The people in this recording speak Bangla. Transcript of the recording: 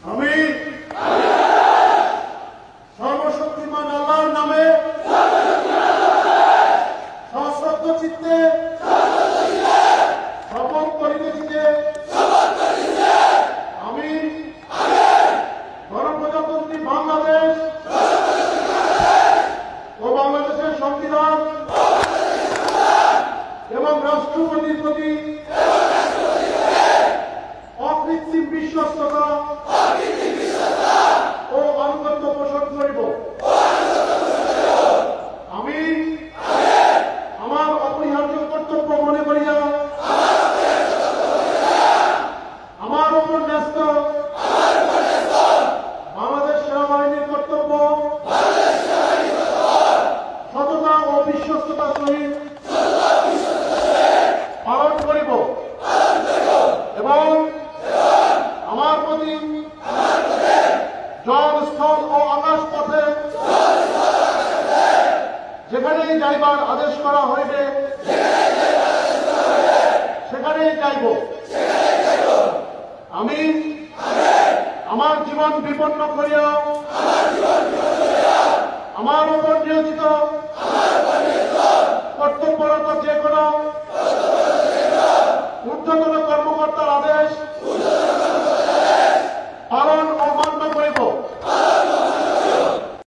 আমি সর্বশক্তিমান আল্লাহর নামে সশ্রদ্ধ চিত্তে শপথ করিতেছি যে আমি গণপ্রজাতন্ত্রী বাংলাদেশ ও বাংলাদেশের সংবিধান এবং রাষ্ট্রপতির প্রতি অকৃত্রিম বিশ্বস্ততা ও আনুগত্য পোষণ করিব। আমি আমার অপরিহার্য কর্তব্য মনে করিয়া আমার উপর ন্যস্ত বাংলাদেশ সেনাবাহিনীর কর্তব্য সততা ও বিশ্বস্ততার সহিত পালন করিব এবং আমার প্রতি জল, স্থল ও আকাশ পথে যেখানেই যাইবার আদেশ করা হইবে সেখানেই যাইব। আমি আমার জীবন বিপন্ন করিয়া আমার উপর নিয়োজিত কর্তব্যরত যে কোনো